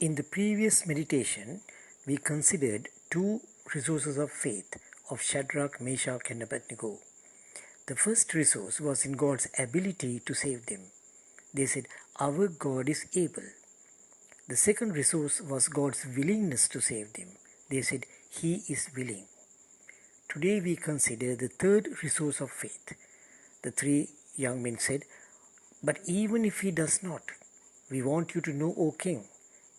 In the previous meditation, we considered two resources of faith of Shadrach, Meshach and Abednego. The first resource was in God's ability to save them. They said, "Our God is able." The second resource was God's willingness to save them. They said, "He is willing." Today we consider the third resource of faith. The three young men said, "But even if he does not, we want you to know, O king,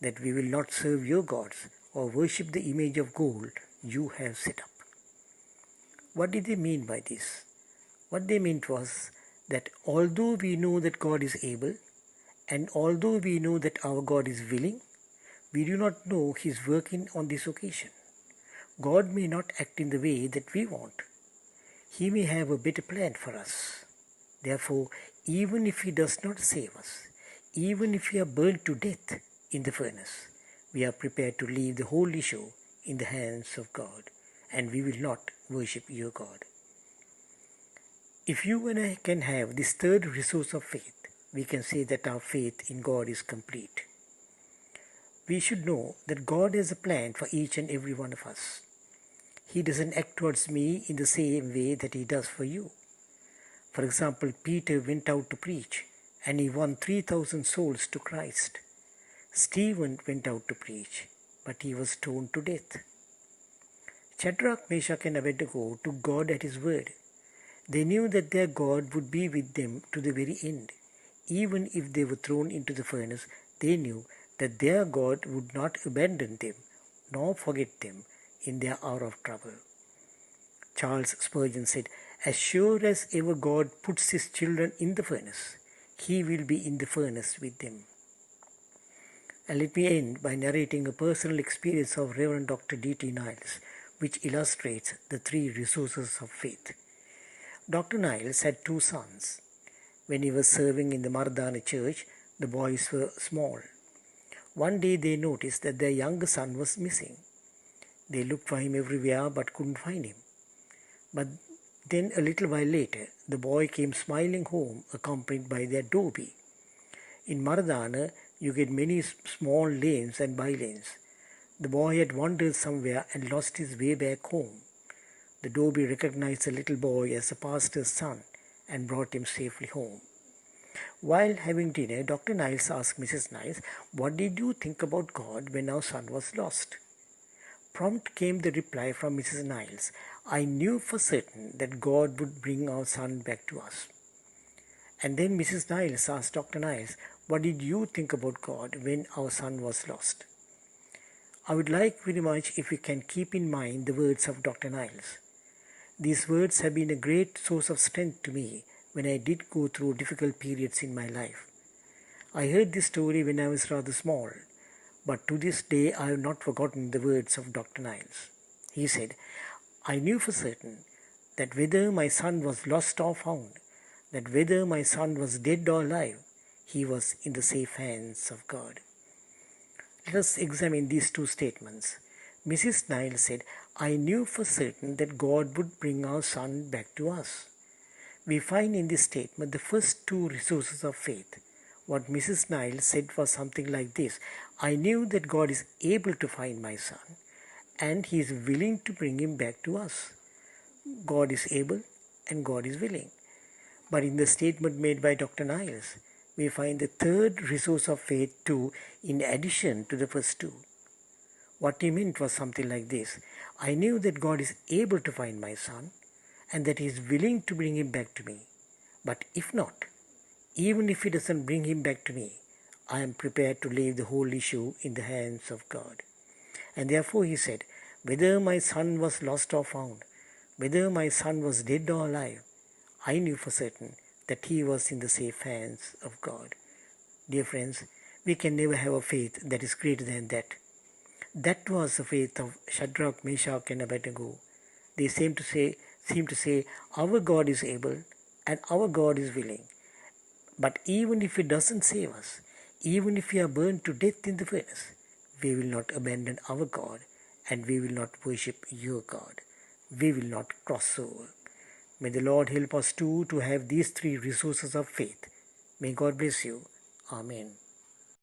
that we will not serve your gods or worship the image of gold you have set up." What did they mean by this? What they meant was that although we know that God is able, and although we know that our God is willing, we do not know His working on this occasion. God may not act in the way that we want. He may have a better plan for us. Therefore, even if He does not save us, even if we are burned to death in the furnace, we are prepared to leave the whole issue in the hands of God, and we will not worship your God. If you and I can have this third resource of faith, we can say that our faith in God is complete. We should know that God has a plan for each and every one of us. He doesn't act towards me in the same way that He does for you. For example, Peter went out to preach and he won 3,000 souls to Christ. Stephen went out to preach, but he was stoned to death. Shadrach, Meshach and Abednego took God at His word. They knew that their God would be with them to the very end. Even if they were thrown into the furnace, they knew that their God would not abandon them, nor forget them in their hour of trouble. Charles Spurgeon said, "As sure as ever God puts His children in the furnace, He will be in the furnace with them." And let me end by narrating a personal experience of Reverend Dr. D.T. Niles, which illustrates the three resources of faith. Dr. Niles had two sons. When he was serving in the Mardana church, the boys were small. One day they noticed that their younger son was missing. They looked for him everywhere but couldn't find him. But then a little while later, the boy came smiling home accompanied by their dhobi. In Mardana, you get many small lanes and by-lanes. The boy had wandered somewhere and lost his way back home. The dhobi recognized the little boy as the pastor's son and brought him safely home. While having dinner, Dr. Niles asked Mrs. Niles, "What did you think about God when our son was lost?" Prompt came the reply from Mrs. Niles, "I knew for certain that God would bring our son back to us." And then Mrs. Niles asked Dr. Niles, "What did you think about God when our son was lost?" I would like very much if we can keep in mind the words of Dr. Niles. These words have been a great source of strength to me when I did go through difficult periods in my life. I heard this story when I was rather small, but to this day I have not forgotten the words of Dr. Niles. He said, "I knew for certain that whether my son was lost or found, that whether my son was dead or alive, he was in the safe hands of God." Let us examine these two statements. Mrs. Niles said, "I knew for certain that God would bring our son back to us." We find in this statement the first two resources of faith. What Mrs. Niles said was something like this: "I knew that God is able to find my son, and He is willing to bring him back to us." God is able and God is willing. But in the statement made by Dr. Niles, we find the third resource of faith too, in addition to the first two. What he meant was something like this: "I knew that God is able to find my son, and that He is willing to bring him back to me. But if not, even if He doesn't bring him back to me, I am prepared to leave the whole issue in the hands of God." And therefore he said, "Whether my son was lost or found, whether my son was dead or alive, I knew for certain that he was in the safe hands of God." Dear friends, we can never have a faith that is greater than that. That was the faith of Shadrach, Meshach and Abednego. They seem to say, "Our God is able and our God is willing. But even if He doesn't save us, even if we are burned to death in the furnace, we will not abandon our God, and we will not worship your God. We will not cross over." May the Lord help us too to have these three resources of faith. May God bless you. Amen.